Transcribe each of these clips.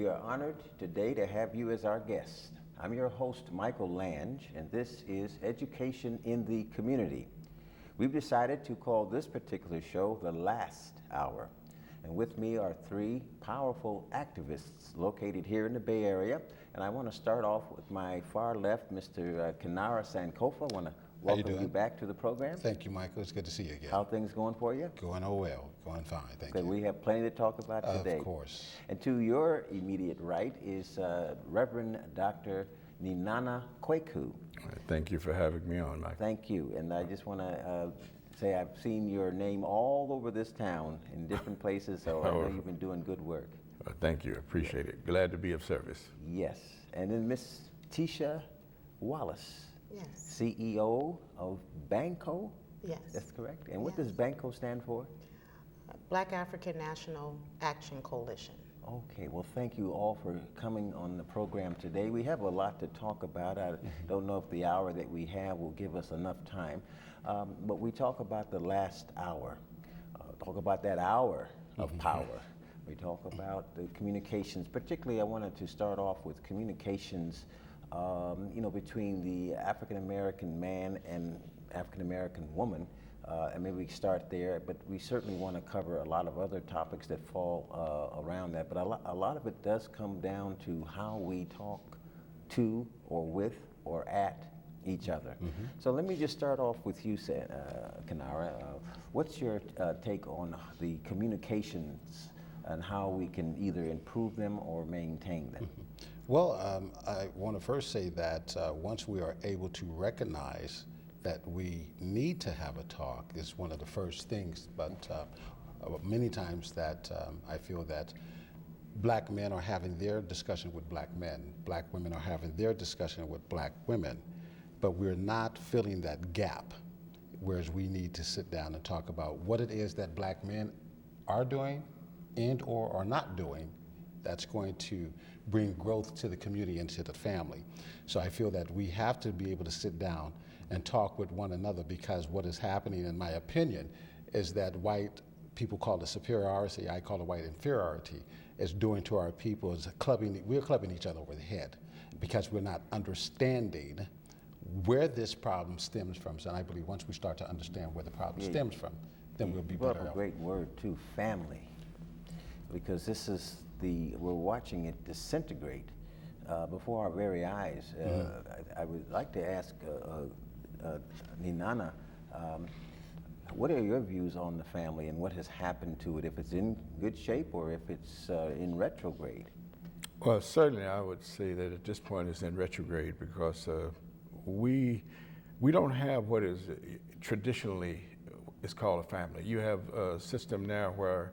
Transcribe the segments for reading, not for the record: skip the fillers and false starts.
We are honored today to have you as our guest. I'm your host, Michael Lange, and this is Education in the Community. We've decided to call this particular show The Last Hour. And with me are three powerful activists located here in the Bay Area. And I want to start off with my far left, Mr. Kinara Sankofa. I want to welcome you back to the program. Thank you, Michael. It's good to see you again. How are things going for you? Going well, going fine. Thank you. We have plenty to talk about today. Of course. And to your immediate right is Reverend Dr. Kinara Sankofa. Thank you for having me on, Mike. Thank you. And I just want to say I've seen your name all over this town in different places, so I know you've been doing good work. Thank you. Appreciate it. Glad to be of service. Yes. And then Miss Tisha Wallace. Yes. CEO of Banco? Yes. That's correct. And what does Banco stand for? Black African National Action Coalition. Okay, well, thank you all for coming on the program today. We have a lot to talk about. I don't know if the hour that we have will give us enough time, but we talk about the last hour, talk about that hour of power. We talk about the communications. Particularly, I wanted to start off with communications between the African-American man and African-American woman, and maybe we start there, but we certainly want to cover a lot of other topics that fall around that, but a lot of it does come down to how we talk to or with or at each other. So let me just start off with you, Kinara. What's your take on the communications and how we can either improve them or maintain them? Well, I want to first say that once we are able to recognize that we need to have a talk is one of the first things, but many times that I feel that black men are having their discussion with black men, black women are having their discussion with black women, but we're not filling that gap, whereas we need to sit down and talk about what it is that black men are doing and or are not doing that's going to bring growth to the community and to the family. So I feel that we have to be able to sit down and talk with one another, because what is happening, in my opinion, is that white people call it superiority, I call it white inferiority, is doing to our people is we're clubbing each other over the head because we're not understanding where this problem stems from. So I believe once we start to understand where the problem stems from, then we'll be better off. You brought up a great word too, family, because this is we're watching it disintegrate before our very eyes. I would like to ask Kinara, what are your views on the family and what has happened to it, if it's in good shape or if it's in retrograde? Well, certainly I would say that at this point it's in retrograde, because we don't have what is traditionally is called a family. You have a system now where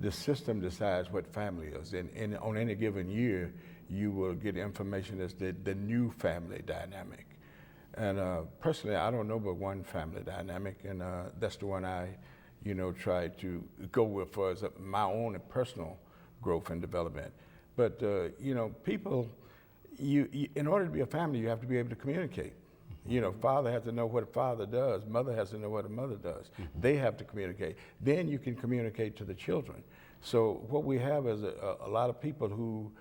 the system decides what family is, and on any given year you will get information as the new family dynamic. And personally, I don't know but one family dynamic, and that's the one I, try to go with for as my own personal growth and development. But people, in order to be a family, you have to be able to communicate. Father has to know what a father does. Mother has to know what a mother does. They have to communicate. Then you can communicate to the children. So what we have is a lot of people who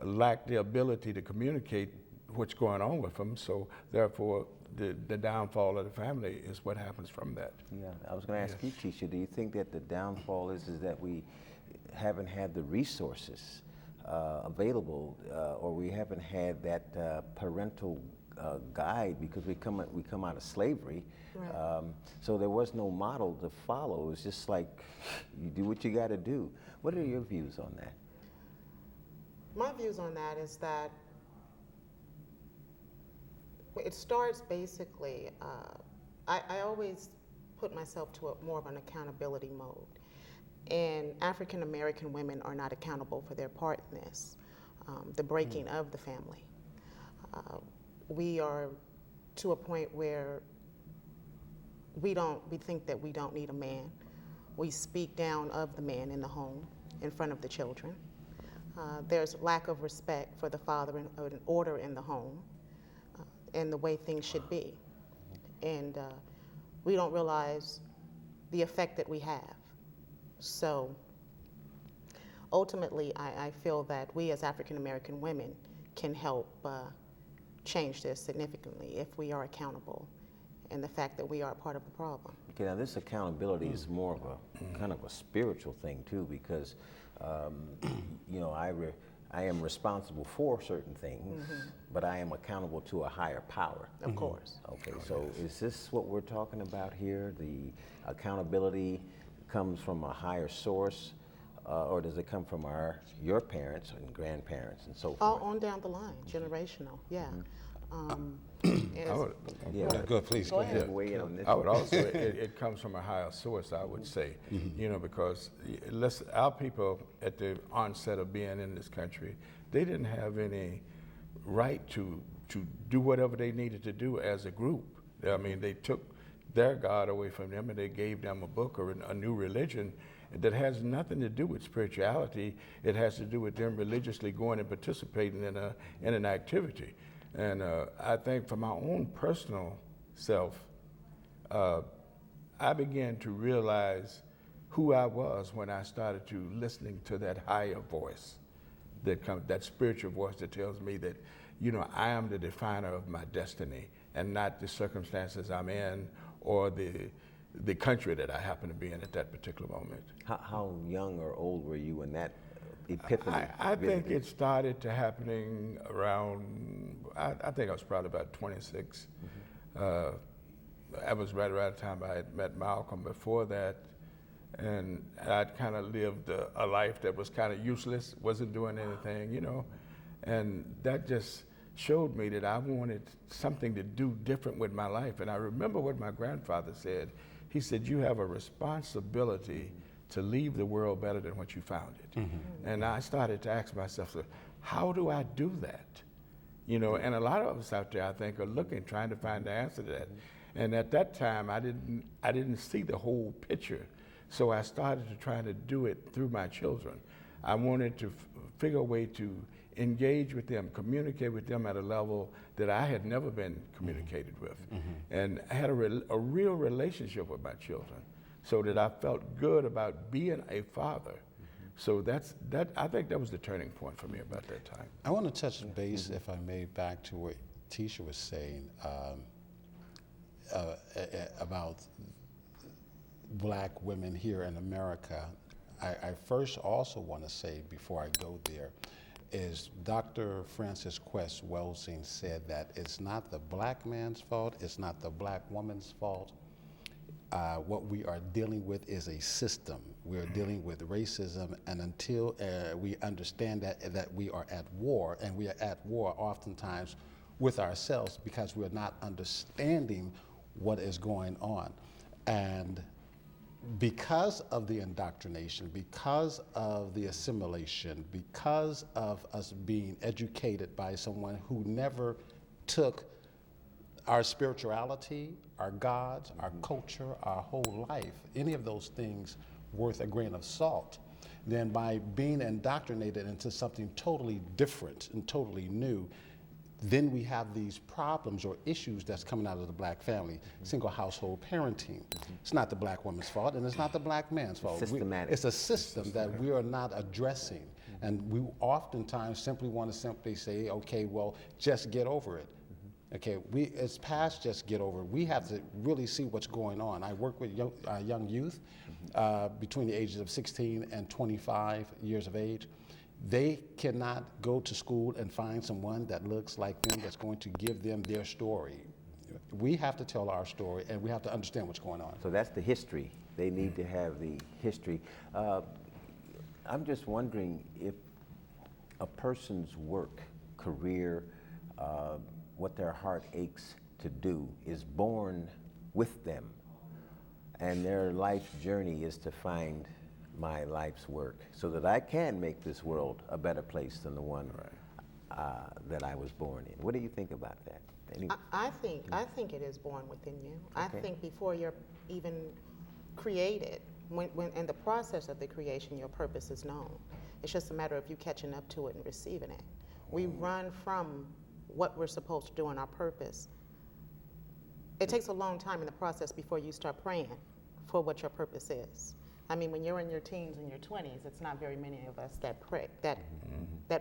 lack the ability to communicate what's going on with them. So therefore, the downfall of the family is what happens from that. Yeah, I was going to ask you, Tisha, do you think that the downfall is that we haven't had the resources available, or we haven't had that parental guide, because we come out of slavery, Right. So there was no model to follow. It was just like, you do what you got to do. What are your views on that? My views on that is that it starts basically, I always put myself to more of an accountability mode. And African American women are not accountable for their part in this, the breaking of the family. We are to a point where we think that we don't need a man. We speak down of the man in the home in front of the children. There's lack of respect for the father and order in the home and the way things should be. And we don't realize the effect that we have. So ultimately, I feel that we as African American women can help change this significantly if we are accountable, and the fact that we are a part of the problem. Okay, now this accountability is more of a kind of a spiritual thing too, because you know, I am responsible for certain things, but I am accountable to a higher power. Of course. Okay, so is this what we're talking about here? The accountability comes from a higher source, or does it come from your parents and grandparents and so forth? All on down the line, generational, yeah. Good, please. Go ahead. Weigh in on this. I would also, it comes from a higher source, I would say, you know, because our people at the onset of being in this country, they didn't have any right to do whatever they needed to do as a group. I mean, they took their God away from them and they gave them a book or a new religion that has nothing to do with spirituality. It has to do with them religiously going and participating in an activity. And I think for my own personal self, I began to realize who I was when I started to listening to that higher voice, that spiritual voice that tells me that, you know, I am the definer of my destiny and not the circumstances I'm in or the country that I happen to be in at that particular moment. How young or old were you when that epiphany? I think it started to happening around, I think I was probably about 26. I was right around the time I had met Malcolm. Before that, and I'd kind of lived a life that was kind of useless, wasn't doing anything, you know, and that just showed me that I wanted something to do different with my life. And I remember what my grandfather said. He said, you have a responsibility to leave the world better than what you found it. And I started to ask myself, how do I do that? You know, and a lot of us out there, I think, are looking, trying to find the answer to that. And at that time, I didn't see the whole picture. So I started to try to do it through my children. I wanted to figure a way to engage with them, communicate with them at a level that I had never been communicated with. And I had a real relationship with my children, so that I felt good about being a father. So I think that was the turning point for me about that time. I want to touch base, if I may, back to what Tisha was saying about black women here in America. I first also want to say, before I go there, is Dr. Frances Quest Welsing said that it's not the black man's fault, it's not the black woman's fault. What we are dealing with is a system. We're dealing with racism, and until we understand that we are at war, and we are at war oftentimes with ourselves because we're not understanding what is going on. And because of the indoctrination, because of the assimilation, because of us being educated by someone who never took our spirituality, our gods, our culture, our whole life, any of those things worth a grain of salt, then by being indoctrinated into something totally different and totally new, then we have these problems or issues that's coming out of the black family. Single household parenting. It's not the black woman's fault, and it's not the black man's fault. Systematic. It's a system that we are not addressing. And we oftentimes simply want to simply say, okay, well, just get over it. Okay, it's past just get over it. We have to really see what's going on. I work with young youth between the ages of 16 and 25 years of age. They cannot go to school and find someone that looks like them that's going to give them their story. We have to tell our story, and we have to understand what's going on. So that's the history. They need to have the history. I'm just wondering if a person's work, career, what their heart aches to do is born with them, and their life's journey is to find my life's work so that I can make this world a better place than the one that I was born in. What do you think about that? I think it is born within you. Okay. I think before you're even created, when in the process of the creation, your purpose is known. It's just a matter of you catching up to it and receiving it. We run from what we're supposed to do in our purpose. It takes a long time in the process before you start praying for what your purpose is. I mean, when you're in your teens and your 20s, it's not very many of us that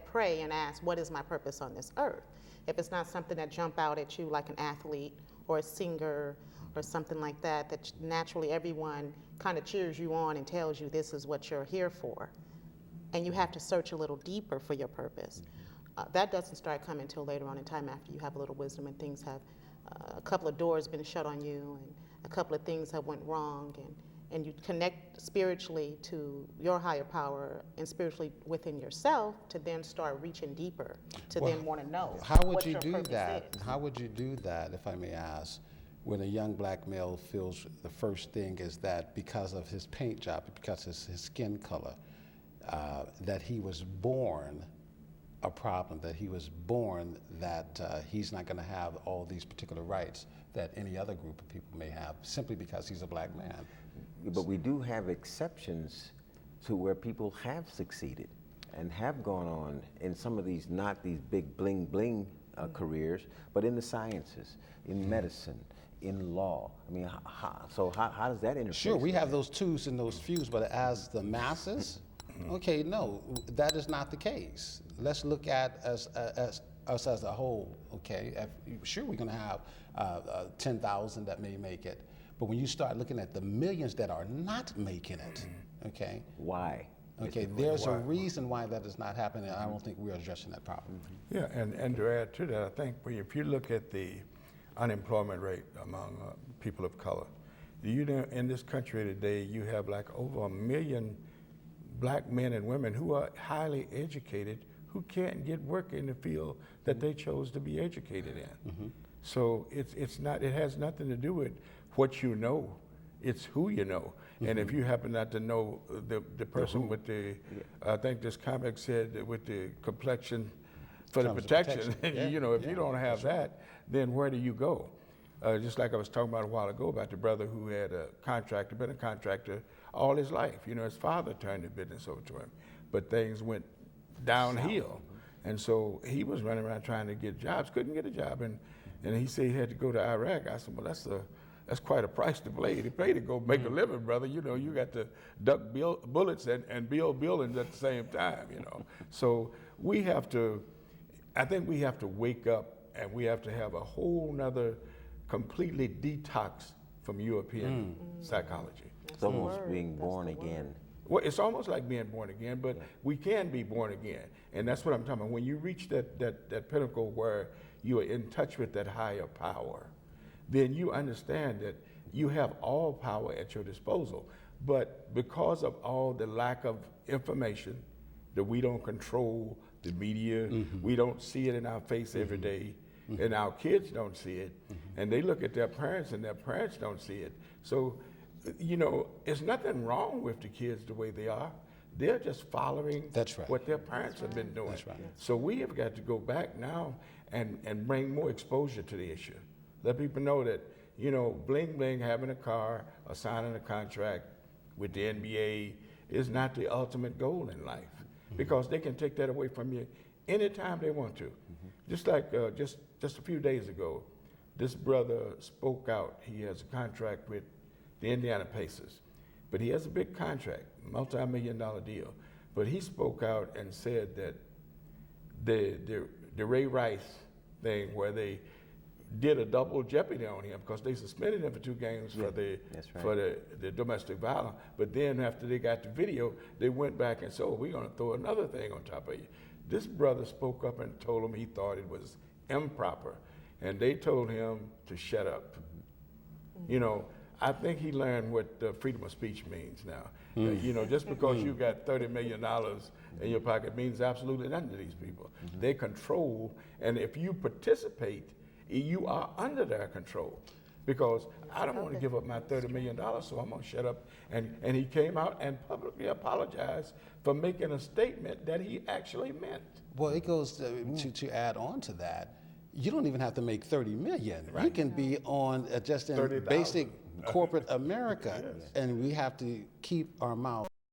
pray and ask, what is my purpose on this earth? If it's not something that jump out at you like an athlete or a singer or something like that, that naturally everyone kind of cheers you on and tells you this is what you're here for. And you have to search a little deeper for your purpose. That doesn't start coming until later on in time after you have a little wisdom and things have, a couple of doors been shut on you and a couple of things have went wrong, and you connect spiritually to your higher power and spiritually within yourself to then start reaching deeper, to then want to know How would what you your do purpose that? is. How would you do that, if I may ask, when a young black male feels the first thing is that because of his paint job, because of his skin color, that he was born a problem, that he was born that he's not going to have all these particular rights that any other group of people may have simply because he's a black man? But we do have exceptions to where people have succeeded and have gone on in some of these, not these big bling bling careers, but in the sciences, in medicine, in law. I mean, so how does that interface? Sure, we have those twos and those fews, but as the masses, okay, no, that is not the case. Let's look at us as a whole, okay? Sure, we're gonna have 10,000 that may make it, but when you start looking at the millions that are not making it, okay? Why? Okay, there's a reason why that is not happening, and I don't think we're addressing that problem. Yeah, and to add to that, I think if you look at the unemployment rate among people of color, you know, in this country today, you have like over 1 million black men and women who are highly educated who can't get work in the field that they chose to be educated in. So it has nothing to do with what you know, it's who you know. And if you happen not to know the person with the, I think this comic said that with the complexion for the protection, you know, if you don't have that, then where do you go? Just like I was talking about a while ago about the brother who had a contractor, been a contractor all his life. You know, his father turned the business over to him, but things went downhill. And so he was running around trying to get jobs, couldn't get a job. And he said he had to go to Iraq. I said, well, that's quite a price to pay. To pay to go make a living, brother. You know, you got to duck bullets and build buildings at the same time, you know. So we have to, I think we have to wake up and we have to have a whole nother completely detox from European psychology. It's almost being born again. Well, it's almost like being born again, but we can be born again. And that's what I'm talking about. When you reach that pinnacle where you are in touch with that higher power, then you understand that you have all power at your disposal. But because of all the lack of information, that we don't control the media, we don't see it in our face every day, and our kids don't see it, and they look at their parents and their parents don't see it. So, you know, there's nothing wrong with the kids the way they are. They're just following what their parents have been doing. So we have got to go back now and bring more exposure to the issue. Let people know that, you know, bling bling, having a car or signing a contract with the NBA is not the ultimate goal in life, because they can take that away from you anytime they want to. Just like just a few days ago, this brother spoke out. He has a contract with the Indiana Pacers, but he has a big contract, multi-million-dollar deal. But he spoke out and said that the Ray Rice thing, where they did a double jeopardy on him because they suspended him for 2 games for the domestic violence. But then after they got the video, they went back and said, oh, we're going to throw another thing on top of you. This brother spoke up and told him he thought it was improper, and they told him to shut up. You know, I think he learned what freedom of speech means now. You know, just because you got $30 million in your pocket means absolutely nothing to these people. They control, and if you participate, you are under their control. Because I don't want to give up my $30 million, so I'm going to shut up. And he came out and publicly apologized for making a statement that he actually meant. Well, it goes to add on to that. You don't even have to make 30 million. You can be on just in 30,000. basic corporate America, and we have to keep our mouth